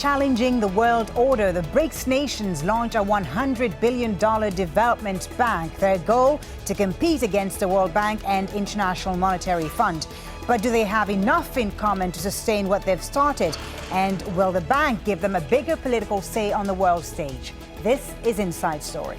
Challenging the world order, the BRICS nations launch a $100 billion development bank. Their goal to compete against the World Bank and International Monetary Fund. But do they have enough in common to sustain what they've started? And will the bank give them a bigger political say on the world stage? This is Inside Story.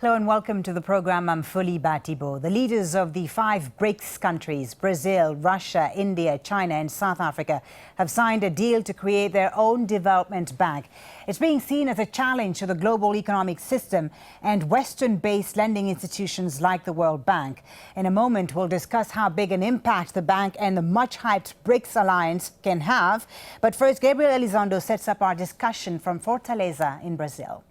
Hello and welcome to the program. I'm Folly Bah Thibault. The leaders of the 5 BRICS countries, Brazil, Russia, India, China and South Africa, have signed a deal to create their own development bank. It's being seen as a challenge to the global economic system and Western-based lending institutions like the World Bank. In a moment, we'll discuss how big an impact the bank and the much-hyped BRICS alliance can have. But first, Gabriel Elizondo sets up our discussion from Fortaleza in Brazil.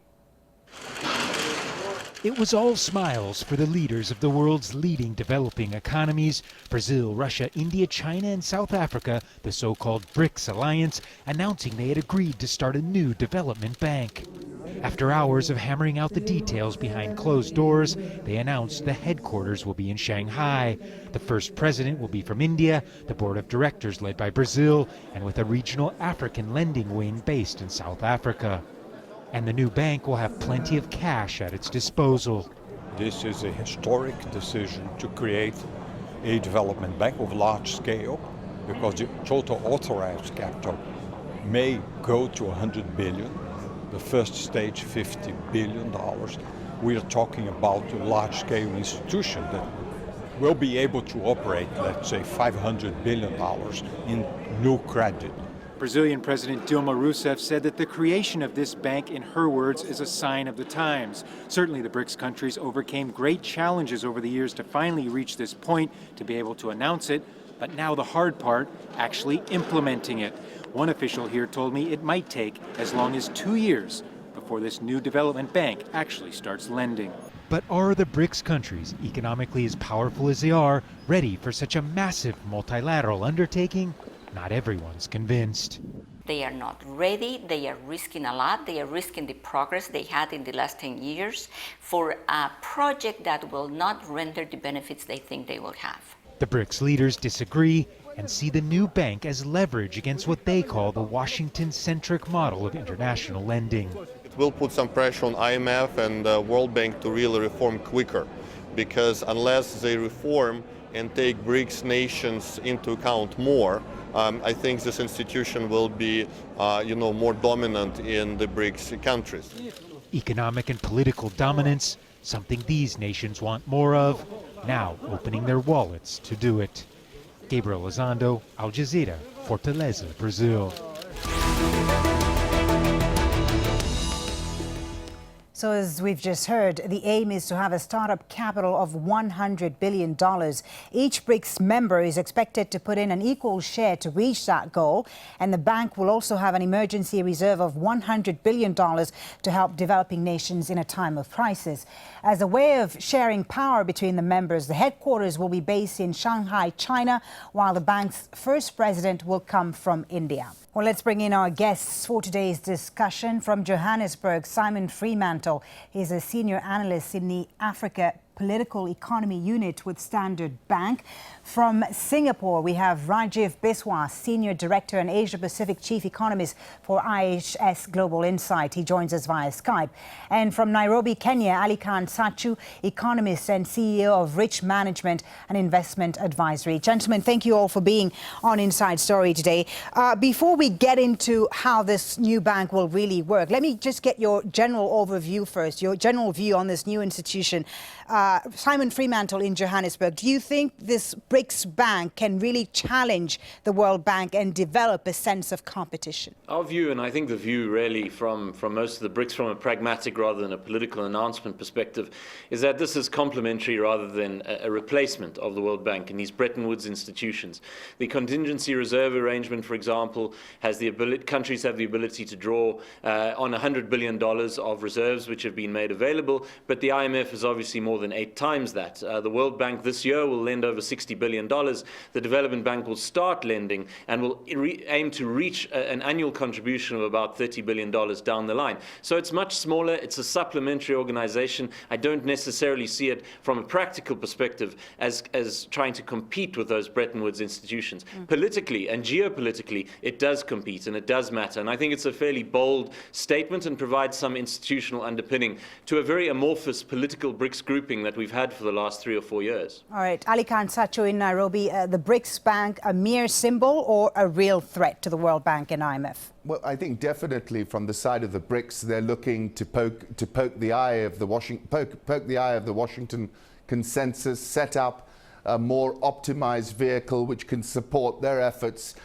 It was all smiles for the leaders of the world's leading developing economies, Brazil, Russia, India, China and South Africa, the so-called BRICS alliance, announcing they had agreed to start a new development bank. After hours of hammering out the details behind closed doors, they announced the headquarters will be in Shanghai. The first president will be from India, the board of directors led by Brazil, and with a regional African lending wing based in South Africa. And the new bank will have plenty of cash at its disposal. This is a historic decision to create a development bank of large scale, because the total authorized capital may go to 100 billion. The first stage, $50 billion. We are talking about a large scale institution that will be able to operate, let's say, $500 billion in new credit. Brazilian President Dilma Rousseff said that the creation of this bank, in her words, is a sign of the times. Certainly the BRICS countries overcame great challenges over the years to finally reach this point, to be able to announce it, but now the hard part, actually implementing it. One official here told me it might take as long as 2 years before this new development bank actually starts lending. But are the BRICS countries, economically as powerful as they are, ready for such a massive multilateral undertaking? Not everyone's convinced. They are not ready. They are risking a lot. They are risking the progress they had in the last 10 years for a project that will not render the benefits they think they will have. The BRICS leaders disagree and see the new bank as leverage against what they call the Washington-centric model of international lending. It will put some pressure on IMF and World Bank to really reform quicker, because unless they reform and take BRICS nations into account more, I think this institution will be, more dominant in the BRICS countries. Economic and political dominance, something these nations want more of, now opening their wallets to do it. Gabriel Elizondo, Al Jazeera, Fortaleza, Brazil. So as we've just heard, the aim is to have a startup capital of $100 billion. Each BRICS member is expected to put in an equal share to reach that goal. And the bank will also have an emergency reserve of $100 billion to help developing nations in a time of crisis. As a way of sharing power between the members, the headquarters will be based in Shanghai, China, while the bank's first president will come from India. Well, let's bring in our guests for today's discussion. From Johannesburg, Simon Freemantle. He's a senior analyst in the Africa Political Economy Unit with Standard Bank. From Singapore, we have Rajiv Biswas, Senior Director and Asia-Pacific Chief Economist for IHS Global Insight. He joins us via Skype. And from Nairobi, Kenya, Aly-Khan Satchu, Economist and CEO of Rich Management and Investment Advisory. Gentlemen, thank you all for being on Inside Story today. Before we get into how this new bank will really work, let me just get your general overview first, your general view on this new institution. Simon Freemantle in Johannesburg, do you think this BRICS bank can really challenge the World Bank and develop a sense of competition? Our view, and I think the view really from most of the BRICS from a pragmatic rather than a political announcement perspective, is that this is complementary rather than a replacement of the World Bank and these Bretton Woods institutions. The contingency reserve arrangement, for example, has the ability, countries have the ability to draw on $100 billion of reserves which have been made available, but the IMF is obviously more more than 8 times that. The World Bank this year will lend over $60 billion. The Development Bank will start lending and will aim to reach an annual contribution of about $30 billion down the line. So it's much smaller. It's a supplementary organization. I don't necessarily see it from a practical perspective as trying to compete with those Bretton Woods institutions. Politically and geopolitically, it does compete and it does matter. And I think it's a fairly bold statement and provides some institutional underpinning to a very amorphous political BRICS grouping that we've had for the last 3 or 4 years. All right, Aly-Khan Satchu in Nairobi, the BRICS Bank, a mere symbol or a real threat to the World Bank and IMF? Well, I think definitely from the side of the BRICS, they're looking to poke the eye of the Washington consensus, set up a more optimized vehicle which can support their efforts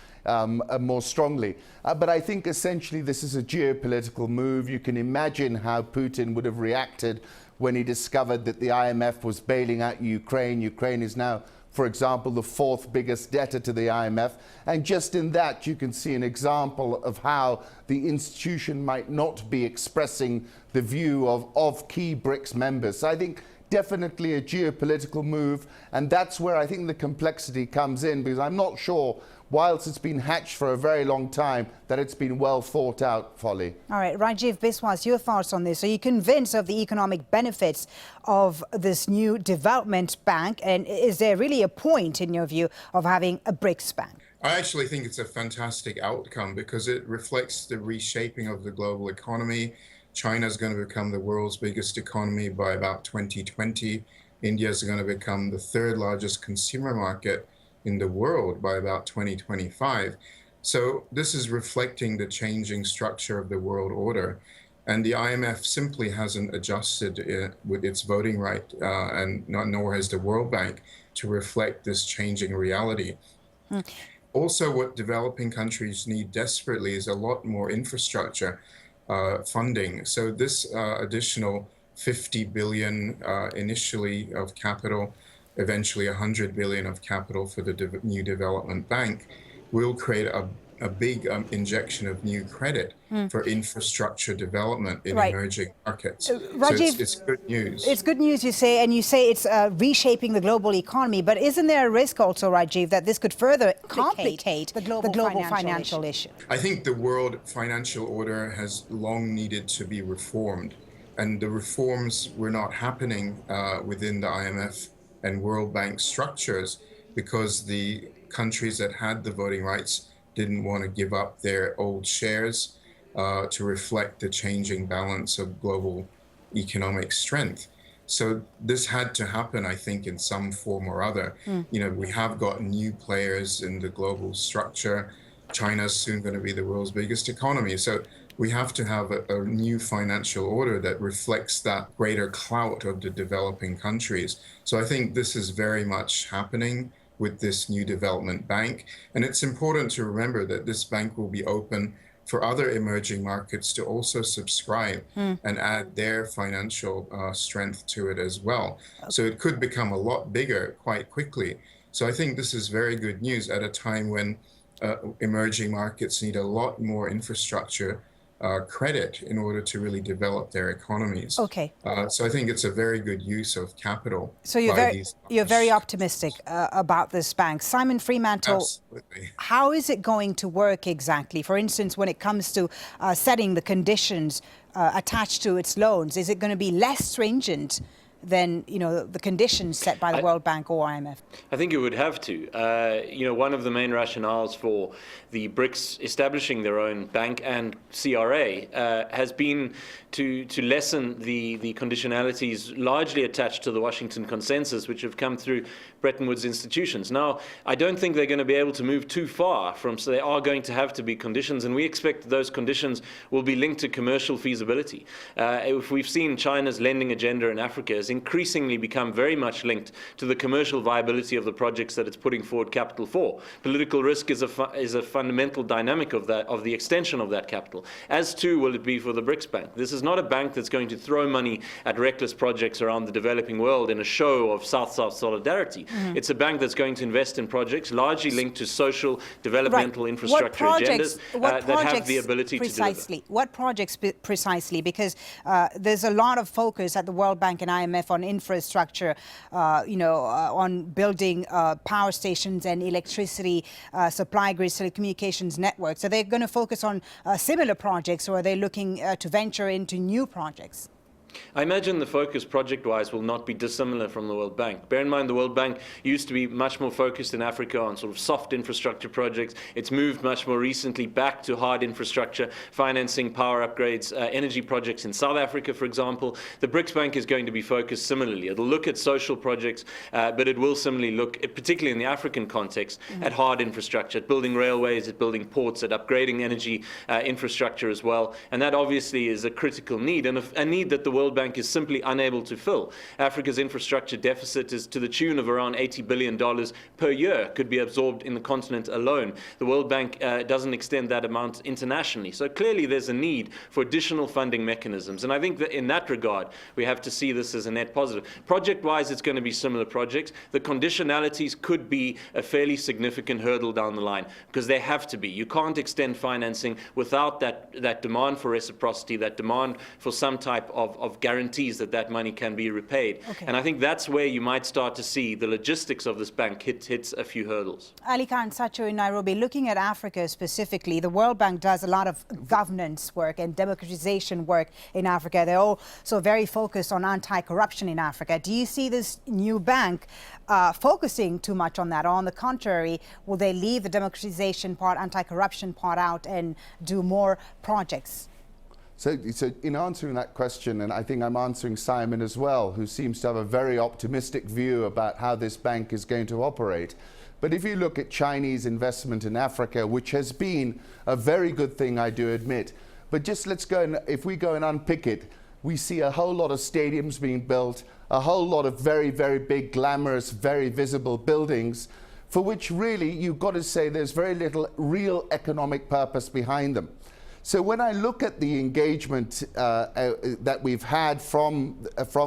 more strongly. But I think essentially this is a geopolitical move. You can imagine how Putin would have reacted when he discovered that the IMF was bailing out Ukraine. Ukraine is now, for example, the 4th biggest debtor to the IMF. And just in that, you can see an example of how the institution might not be expressing the view of key BRICS members. So I think definitely a geopolitical move. And that's where I think the complexity comes in, because I'm not sure, whilst it's been hatched for a very long time, that it's been well thought out, Folly. All right, Rajiv Biswas, your thoughts on this? Are you convinced of the economic benefits of this new development bank? And is there really a point, in your view, of having a BRICS bank? I actually think it's a fantastic outcome because it reflects the reshaping of the global economy. China is going to become the world's biggest economy by about 2020. India is going to become the 3rd largest consumer market in the world by about 2025. So this is reflecting the changing structure of the world order. And the IMF simply hasn't adjusted with its voting right, nor has the World Bank, to reflect this changing reality. Also, what developing countries need desperately is a lot more infrastructure funding. So this additional 50 billion initially of capital, eventually 100 billion of capital for the new development bank, will create a big injection of new credit for infrastructure development in emerging markets. Rajiv, so it's good news. It's good news, you say, and you say it's reshaping the global economy. But isn't there a risk also, Rajiv, that this could further complicate the global financial issue? I think the world financial order has long needed to be reformed. And the reforms were not happening within the IMF and World Bank structures because the countries that had the voting rights didn't want to give up their old shares to reflect the changing balance of global economic strength. So this had to happen, I think, in some form or other. You know, we have got new players in the global structure. China's soon going to be the world's biggest economy. So we have to have a new financial order that reflects that greater clout of the developing countries. So I think this is very much happening with this new development bank. And it's important to remember that this bank will be open for other emerging markets to also subscribe and add their financial strength to it as well. So it could become a lot bigger quite quickly. So I think this is very good news at a time when emerging markets need a lot more infrastructure credit in order to really develop their economies. Okay. So I think it's a very good use of capital. So you're very optimistic about this bank. Simon Freemantle, Absolutely. How is it going to work exactly? For instance, when it comes to setting the conditions attached to its loans, is it going to be less stringent than, you know, the conditions set by the World Bank or IMF? I think it would have to. You know, one of the main rationales for the BRICS establishing their own bank and CRA has been to lessen the conditionalities largely attached to the Washington consensus, which have come through Bretton Woods institutions. Now, I don't think they're going to be able to move too far from, so there are going to have to be conditions, and we expect those conditions will be linked to commercial feasibility. If we've seen China's lending agenda in Africa has increasingly become very much linked to the commercial viability of the projects that it's putting forward capital for. Political risk is a fundamental dynamic of that, of the extension of that capital, as too will it be for the BRICS Bank. This is not a bank that's going to throw money at reckless projects around the developing world in a show of South-South solidarity. It's a bank that's going to invest in projects largely linked to social, developmental infrastructure agendas that have the ability to deliver. What projects precisely? Because there's a lot of focus at the World Bank and IMF IMF on infrastructure, on building power stations and electricity supply grids, telecommunications networks. Are they going to focus on similar projects, or are they looking to venture into new projects? I imagine the focus project-wise will not be dissimilar from the World Bank. Bear in mind, the World Bank used to be much more focused in Africa on sort of soft infrastructure projects. It's moved much more recently back to hard infrastructure, financing power upgrades, energy projects in South Africa, for example. The BRICS Bank is going to be focused similarly. It'll look at social projects, but it will similarly look, particularly in the African context, at hard infrastructure, at building railways, at building ports, at upgrading energy infrastructure as well. And that obviously is a critical need, and a need that the World Bank is simply unable to fill. Africa's infrastructure deficit is to the tune of around $80 billion per year, could be absorbed in the continent alone. The World Bank doesn't extend that amount internationally. So clearly there's a need for additional funding mechanisms. And I think that in that regard, we have to see this as a net positive. Project-wise, it's going to be similar projects. The conditionalities could be a fairly significant hurdle down the line, because they have to be. You can't extend financing without that demand for reciprocity, that demand for some type of guarantees that money can be repaid. Okay. And I think that's where you might start to see the logistics of this bank hits a few hurdles. Aly-Khan Satchu in Nairobi, looking at Africa specifically, the World Bank does a lot of governance work and democratization work in Africa. They're also very focused on anti-corruption in Africa. Do you see this new bank focusing too much on that? Or on the contrary, will they leave the democratization part, anti-corruption part out and do more projects? So in answering that question, and I think I'm answering Simon as well, who seems to have a very optimistic view about how this bank is going to operate. But if you look at Chinese investment in Africa, which has been a very good thing, I do admit, but just let's go and, if we go and unpick it, we see a whole lot of stadiums being built, a whole lot of very, very big, glamorous, very visible buildings, for which really you've got to say there's very little real economic purpose behind them. So when I look at the engagement that we've had from,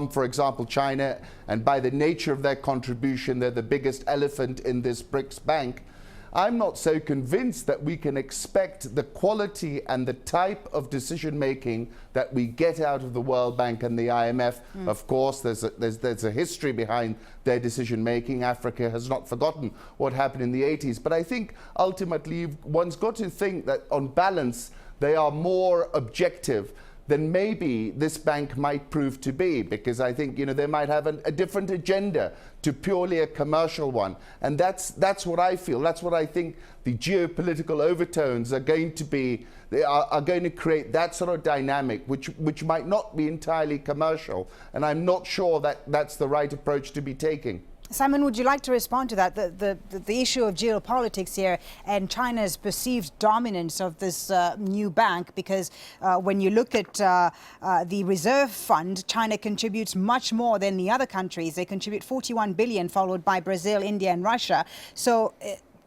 for example, China, and by the nature of their contribution, they're the biggest elephant in this BRICS bank, I'm not so convinced that we can expect the quality and the type of decision-making that we get out of the World Bank and the IMF. Of course, there's a history behind their decision-making. Africa has not forgotten what happened in the 80s. But I think ultimately one's got to think that on balance, they are more objective than maybe this bank might prove to be, because I think they might have a different agenda to purely a commercial one, and that's what I feel. That's what I think the geopolitical overtones are going to be. They are going to create that sort of dynamic, which might not be entirely commercial, and I'm not sure that that's the right approach to be taking. Simon, would you like to respond to that? The issue of geopolitics here and China's perceived dominance of this new bank, because when you look at the reserve fund, China contributes much more than the other countries. They contribute 41 billion, followed by Brazil, India and Russia. So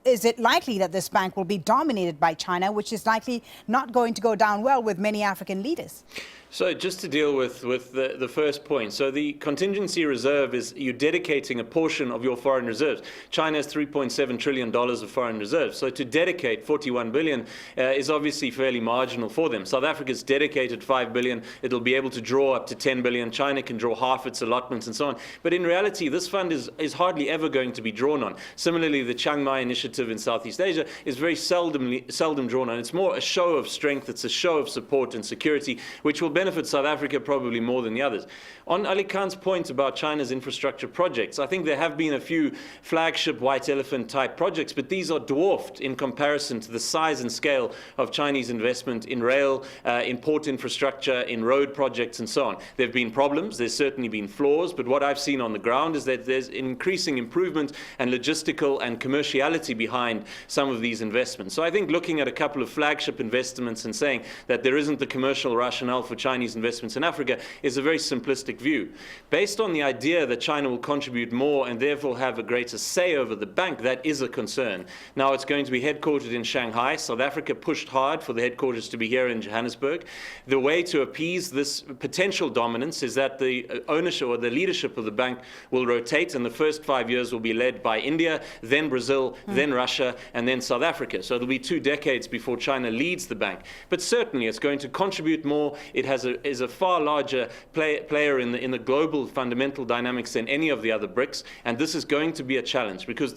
is it likely that this bank will be dominated by China, which is likely not going to go down well with many African leaders? So just to deal with the first point, so the contingency reserve is you're dedicating a portion of your foreign reserves. China has $3.7 trillion of foreign reserves. So to dedicate 41 billion is obviously fairly marginal for them. South Africa's dedicated 5 billion. It'll be able to draw up to 10 billion. China can draw half its allotments and so on. But in reality, this fund is hardly ever going to be drawn on. Similarly, the Chiang Mai initiative in Southeast Asia is very seldom drawn on. It's more a show of strength. It's a show of support and security, which will benefit South Africa probably more than the others. On Aly-Khan's point about China's infrastructure projects, I think there have been a few flagship white elephant type projects, but these are dwarfed in comparison to the size and scale of Chinese investment in rail, in port infrastructure, in road projects and so on. There have been problems, there's certainly been flaws, but what I've seen on the ground is that there's increasing improvement and logistical and commerciality behind some of these investments. So I think looking at a couple of flagship investments and saying that there isn't the commercial rationale for Chinese investments in Africa is a very simplistic view. Based on the idea that China will contribute more and therefore have a greater say over the bank, that is a concern. Now it's going to be headquartered in Shanghai. South Africa pushed hard for the headquarters to be here in Johannesburg. The way to appease this potential dominance is that the ownership or the leadership of the bank will rotate, and the first 5 years will be led by India, then Brazil, then Russia, and then South Africa. So it'll be 2 decades before China leads the bank. But certainly it's going to contribute more. It has is a far larger player in the global fundamental dynamics than any of the other BRICS, and this is going to be a challenge because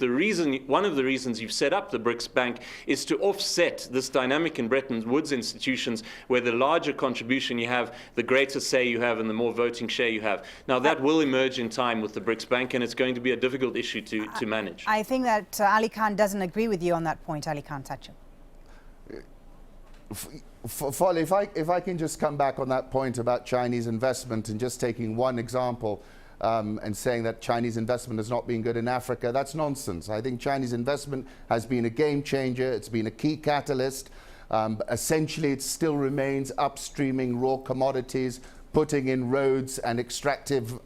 one of the reasons you've set up the BRICS Bank is to offset this dynamic in Bretton Woods institutions, where the larger contribution you have, the greater say you have, and the more voting share you have. Now that will emerge in time with the BRICS Bank, and it's going to be a difficult issue to manage. I think that Aly-Khan doesn't agree with you on that point, Aly-Khan Satchu. Folly, if I can just come back on that point about Chinese investment and just taking one example and saying that Chinese investment has not been good in Africa, that's nonsense. I think Chinese investment has been a game changer. It's been a key catalyst. Essentially, it still remains upstreaming raw commodities, putting in roads and extractive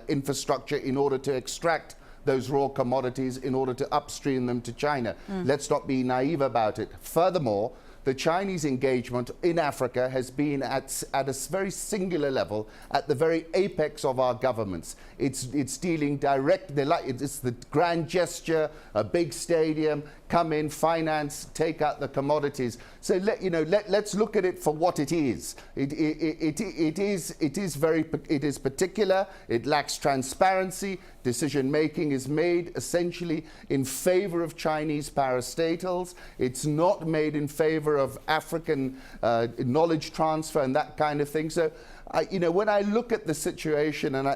infrastructure in order to extract those raw commodities in order to upstream them to China. Let's not be naive about it. Furthermore, the Chinese engagement in Africa has been at a very singular level, at the very apex of our governments. It's dealing direct, it's the grand gesture, a big stadium, come in, finance, take out the commodities. So let's look at it for what it is. It is particular. It lacks transparency. Decision making is made essentially in favor of Chinese parastatals. It's not made in favor of African knowledge transfer and that kind of thing. So, when I look at the situation, and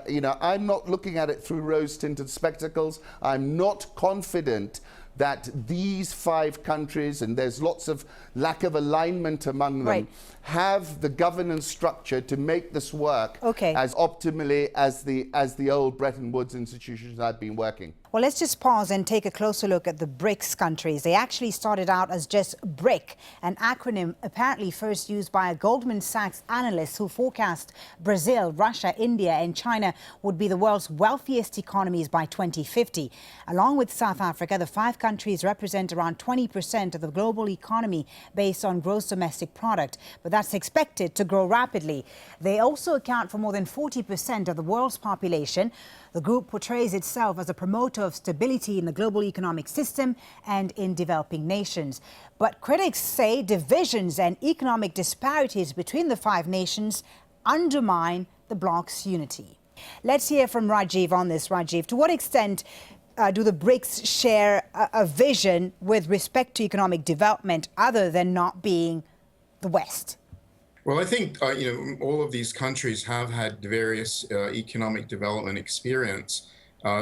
I'm not looking at it through rose-tinted spectacles. I'm not confident that these 5 countries, and there's lots of lack of alignment among them, have the governance structure to make this work as optimally as the old Bretton Woods institutions have been working. Well, let's just pause and take a closer look at the BRICS countries. They actually started out as just BRIC, an acronym apparently first used by a Goldman Sachs analyst who forecast Brazil, Russia, India and China would be the world's wealthiest economies by 2050. Along with South Africa, the 5 countries represent around 20% of the global economy based on gross domestic product, but that's expected to grow rapidly. They also account for more than 40% of the world's population. The group portrays itself as a promoter of stability in the global economic system and in developing nations. But critics say divisions and economic disparities between the 5 nations undermine the bloc's unity. Let's hear from Rajiv on this. Rajiv, to what extent do the BRICS share a vision with respect to economic development other than not being the West? Well, I think, all of these countries have had various economic development experience.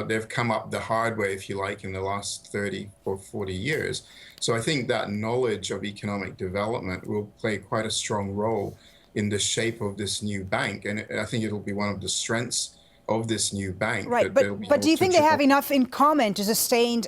They've come up the hard way, if you like, in the last 30 or 40 years. So I think that knowledge of economic development will play quite a strong role in the shape of this new bank. And I think it'll be one of the strengths of this new bank. Right, but do you think they have enough in common to sustain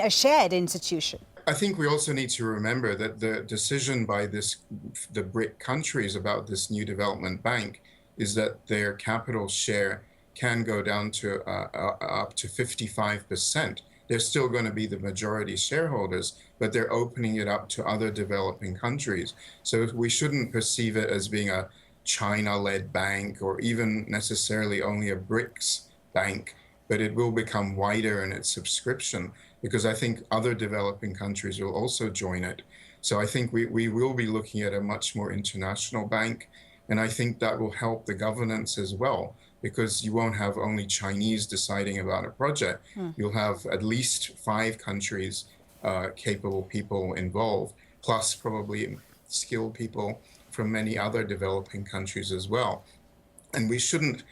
a shared institution? I think we also need to remember that the decision by the BRIC countries about this new development bank is that their capital share can go down to up to 55%. They're still going to be the majority shareholders, but they're opening it up to other developing countries. So we shouldn't perceive it as being a China-led bank or even necessarily only a BRICS bank, but it will become wider in its subscription, because I think other developing countries will also join it. So I think we will be looking at a much more international bank, and I think that will help the governance as well, because you won't have only Chinese deciding about a project. You'll have at least 5 countries, capable people involved, plus probably skilled people from many other developing countries as well. And we shouldn't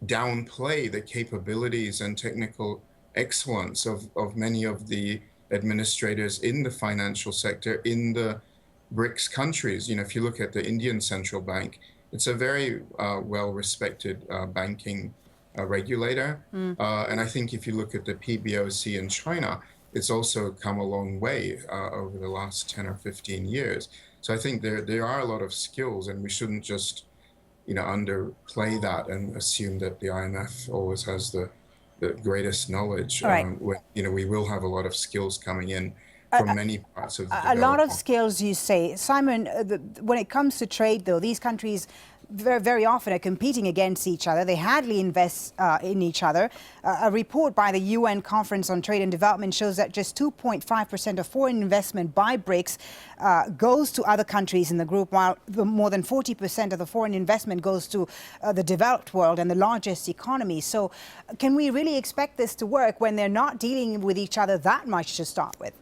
downplay the capabilities and technical excellence of many of the administrators in the financial sector in the BRICS countries. If you look at the Indian Central Bank, it's a very well-respected banking regulator. And I think if you look at the PBOC in China, it's also come a long way over the last 10 or 15 years. So I think there are a lot of skills, and we shouldn't just underplay that and assume that the IMF always has the greatest knowledge. Right. We will have a lot of skills coming in from many parts of the A lot of skills, you say. Simon, when it comes to trade, though, these countries very often are competing against each other. They hardly invest in each other. A report by the UN Conference on Trade and Development shows that just 2.5% of foreign investment by BRICS goes to other countries in the group, while more than 40% of the foreign investment goes to the developed world and the largest economies. So can we really expect this to work when they're not dealing with each other that much to start with?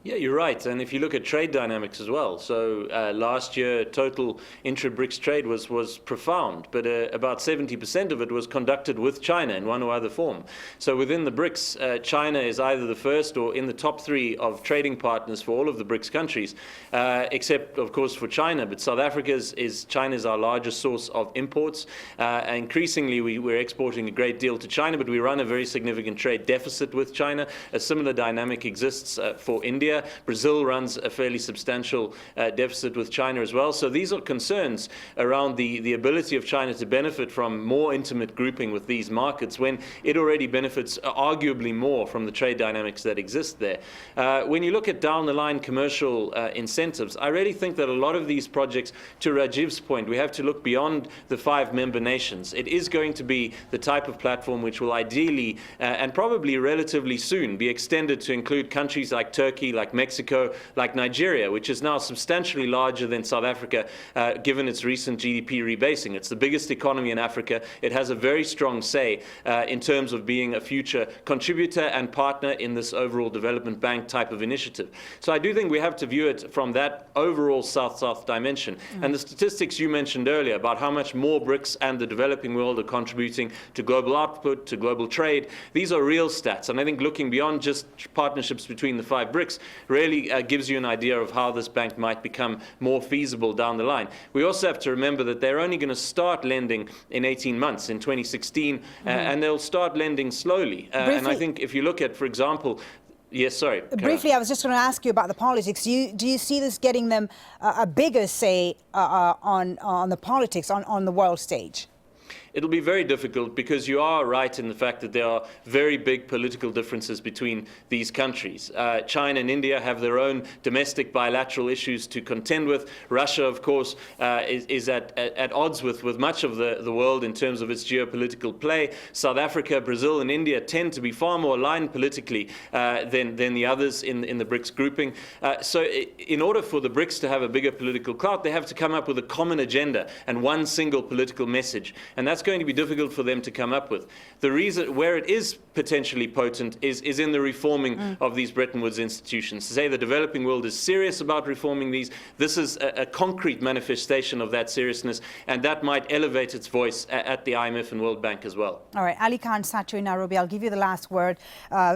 Yeah, you're right. And if you look at trade dynamics as well, so last year total intra-BRICS trade was profound, but about 70% of it was conducted with China in one or other form. So within the BRICS, China is either the first or in the top three of trading partners for all of the BRICS countries, except of course for China. But South Africa China is our largest source of imports. Increasingly, we're exporting a great deal to China, but we run a very significant trade deficit with China. A similar dynamic exists for India. Brazil runs a fairly substantial deficit with China as well. So these are concerns around the ability of China to benefit from more intimate grouping with these markets when it already benefits arguably more from the trade dynamics that exist there. When you look at down the line commercial incentives, I really think that a lot of these projects, to Rajiv's point, we have to look beyond the 5 member nations. It is going to be the type of platform which will ideally and probably relatively soon be extended to include countries like Turkey, like Mexico, like Nigeria, which is now substantially larger than South Africa, given its recent GDP rebasing. It's the biggest economy in Africa. It has a very strong say in terms of being a future contributor and partner in this overall development bank type of initiative. So I do think we have to view it from that overall South-South dimension. And the statistics you mentioned earlier about how much more BRICS and the developing world are contributing to global output, to global trade, these are real stats. And I think looking beyond just partnerships between the 5 BRICS really gives you an idea of how this bank might become more feasible down the line. We also have to remember that they're only going to start lending in 18 months, in 2016, and they'll start lending slowly. And I think if you look at, for example, yes, sorry. Briefly, I was just going to ask you about the politics. Do you see this getting them a bigger say on the politics, on the world stage? It'll be very difficult because you are right in the fact that there are very big political differences between these countries. China and India have their own domestic bilateral issues to contend with. Russia, of course, is at odds with much of the world in terms of its geopolitical play. South Africa, Brazil, and India tend to be far more aligned politically than the others in the BRICS grouping. So in order for the BRICS to have a bigger political clout, they have to come up with a common agenda and one single political message. And that's going to be difficult for them to come up with. The reason where it is potentially potent is in the reforming of these Bretton Woods institutions. To say the developing world is serious about reforming these, this is a concrete manifestation of that seriousness, and that might elevate its voice at the IMF and World Bank as well. All right, Aly-Khan Satchu in Nairobi, I'll give you the last word.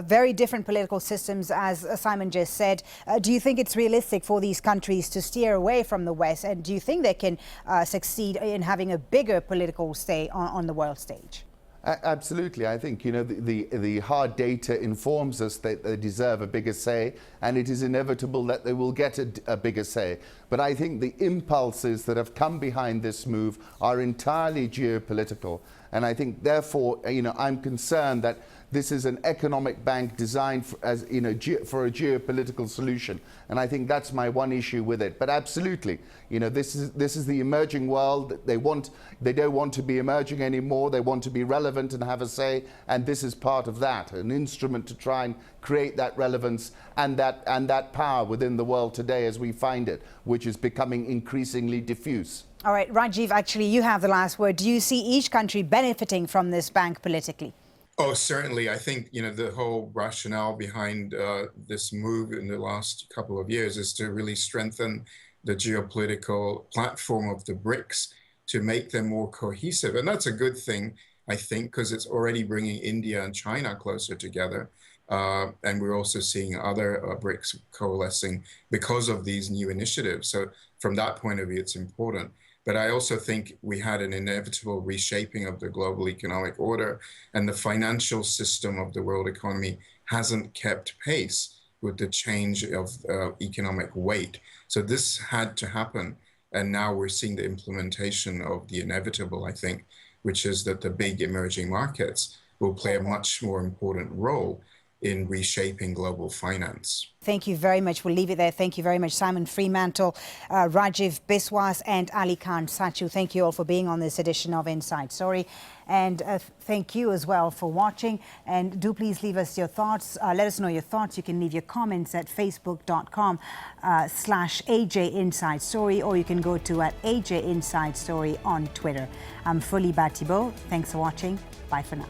Very different political systems, as Simon just said. Do you think it's realistic for these countries to steer away from the West, and do you think they can succeed in having a bigger political say on the world stage? Absolutely. I think, you know, the hard data informs us that they deserve a bigger say, and it is inevitable that they will get a bigger say. But I think the impulses that have come behind this move are entirely geopolitical. And I think, therefore, you know, I'm concerned that this is an economic bank designed for a geopolitical solution, and I think that's my one issue with it. But absolutely, you know, this is the emerging world. They don't want to be emerging anymore. They want to be relevant and have a say, and this is part of that, an instrument to try and create that relevance and that power within the world today as we find it, which is becoming increasingly diffuse. All right, Rajiv, actually, you have the last word. Do you see each country benefiting from this bank politically? Oh, certainly. I think, you know, the whole rationale behind this move in the last couple of years is to really strengthen the geopolitical platform of the BRICS to make them more cohesive. And that's a good thing, I think, because it's already bringing India and China closer together. And we're also seeing other BRICS coalescing because of these new initiatives. So from that point of view, it's important. But I also think we had an inevitable reshaping of the global economic order, and the financial system of the world economy hasn't kept pace with the change of economic weight. So this had to happen. And now we're seeing the implementation of the inevitable, I think, which is that the big emerging markets will play a much more important role. in reshaping global finance. Thank you very much. We'll leave it there. Thank you very much, Simon Freemantle, Rajiv Biswas and Aly-Khan Satchu. Thank you all for being on this edition of Inside Story. And thank you as well for watching. And do please leave us your thoughts. Let us know your thoughts. You can leave your comments at facebook.com/AJ Inside Story, or you can go to @AJ Inside Story on Twitter. I'm Folly Bah Thibault. Thanks for watching. Bye for now.